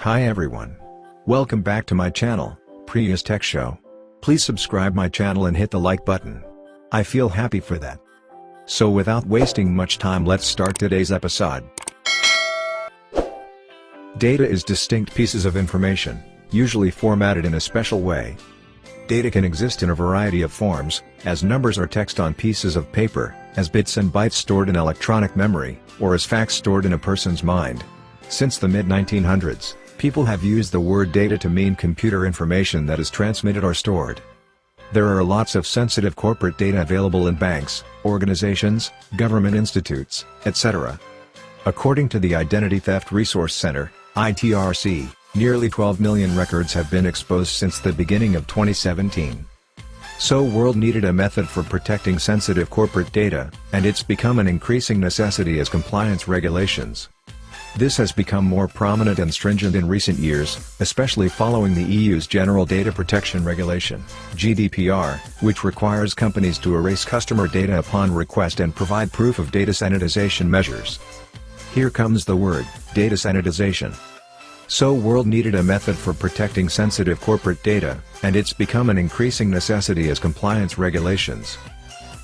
Hi everyone. Welcome back to my channel, Priya's Tech Show. Please subscribe my channel and hit the like button. I feel happy for that. So without wasting much time, let's start today's episode. Data is distinct pieces of information, usually formatted in a special way. Data can exist in a variety of forms, as numbers or text on pieces of paper, as bits and bytes stored in electronic memory, or as facts stored in a person's mind. Since the mid-1900s, people have used the word data to mean computer information that is transmitted or stored. There are lots of sensitive corporate data available in banks, organizations, government institutes, etc. According to the Identity Theft Resource Center, ITRC, nearly 12 million records have been exposed since the beginning of 2017. So world needed a method for protecting sensitive corporate data, and it's become an increasing necessity as compliance regulations. This has become more prominent and stringent in recent years, especially following the EU's General Data Protection Regulation, GDPR, which requires companies to erase customer data upon request and provide proof of data sanitization measures. Here comes the word, data sanitization. So world needed a method for protecting sensitive corporate data, and it's become an increasing necessity as compliance regulations.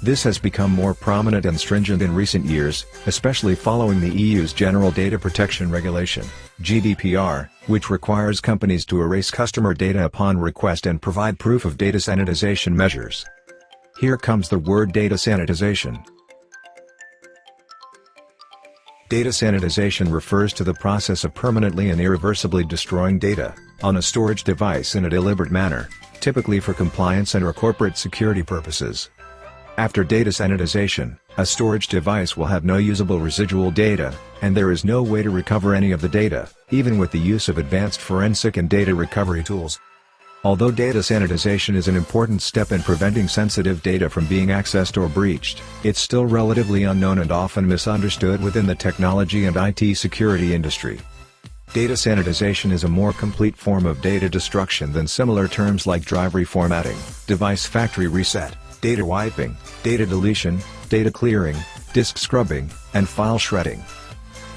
This has become more prominent and stringent in recent years, especially following the EU's General Data Protection Regulation, GDPR, which requires companies to erase customer data upon request and provide proof of data sanitization measures. Here comes the word data sanitization. Data sanitization refers to the process of permanently and irreversibly destroying data on a storage device in a deliberate manner, typically for compliance and/or corporate security purposes. After data sanitization, a storage device will have no usable residual data, and there is no way to recover any of the data, even with the use of advanced forensic and data recovery tools. Although data sanitization is an important step in preventing sensitive data from being accessed or breached, it's still relatively unknown and often misunderstood within the technology and IT security industry. Data sanitization is a more complete form of data destruction than similar terms like drive reformatting, device factory reset, data wiping, data deletion, data clearing, disk scrubbing, and file shredding.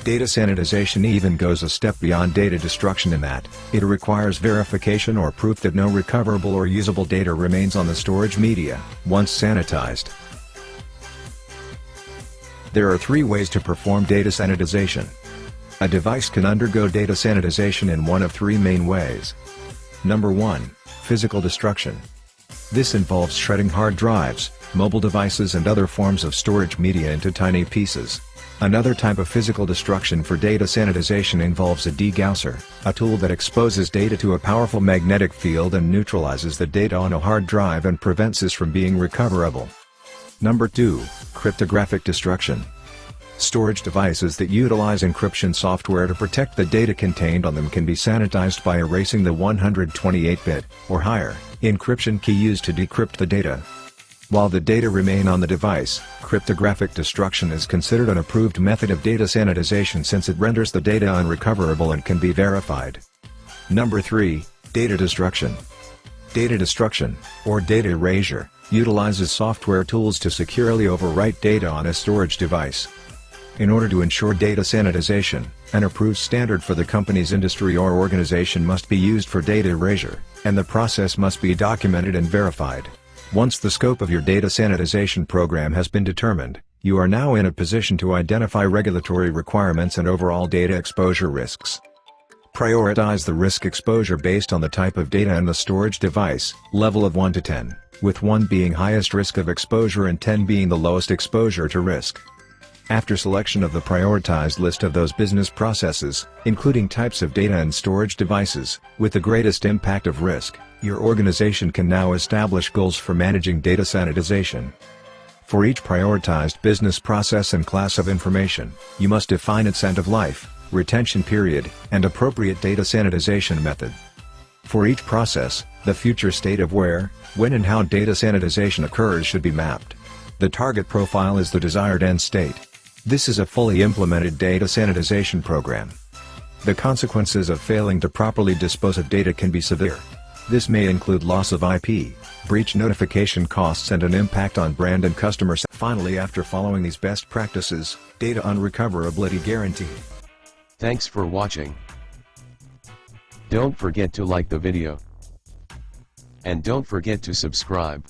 Data sanitization even goes a step beyond data destruction in that it requires verification or proof that no recoverable or usable data remains on the storage media, once sanitized. There are 3 ways to perform data sanitization. A device can undergo data sanitization in one of 3 main ways. Number 1, physical destruction. This involves shredding hard drives, mobile devices and other forms of storage media into tiny pieces. Another type of physical destruction for data sanitization involves a degausser, a tool that exposes data to a powerful magnetic field and neutralizes the data on a hard drive and prevents this from being recoverable. Number 2, cryptographic destruction. Storage devices that utilize encryption software to protect the data contained on them can be sanitized by erasing the 128-bit, or higher, encryption key used to decrypt the data. While the data remain on the device, cryptographic destruction is considered an approved method of data sanitization since it renders the data unrecoverable and can be verified. Number 3, data destruction. Data destruction, or data erasure, utilizes software tools to securely overwrite data on a storage device. In order to ensure data sanitization, an approved standard for the company's industry or organization must be used for data erasure, and the process must be documented and verified. Once the scope of your data sanitization program has been determined, you are now in a position to identify regulatory requirements and overall data exposure risks. Prioritize the risk exposure based on the type of data and the storage device, level of 1 to 10, with 1 being highest risk of exposure and 10 being the lowest exposure to risk. After selection of the prioritized list of those business processes, including types of data and storage devices, with the greatest impact of risk, your organization can now establish goals for managing data sanitization. For each prioritized business process and class of information, you must define its end of life, retention period, and appropriate data sanitization method. For each process, the future state of where, when and how data sanitization occurs should be mapped. The target profile is the desired end state. This is a fully implemented data sanitization program. The consequences of failing to properly dispose of data can be severe. This may include loss of IP, breach notification costs and an impact on brand and customer satisfaction. Finally, after following these best practices, data unrecoverability guaranteed. Thanks for watching. Don't forget to like the video. And don't forget to subscribe.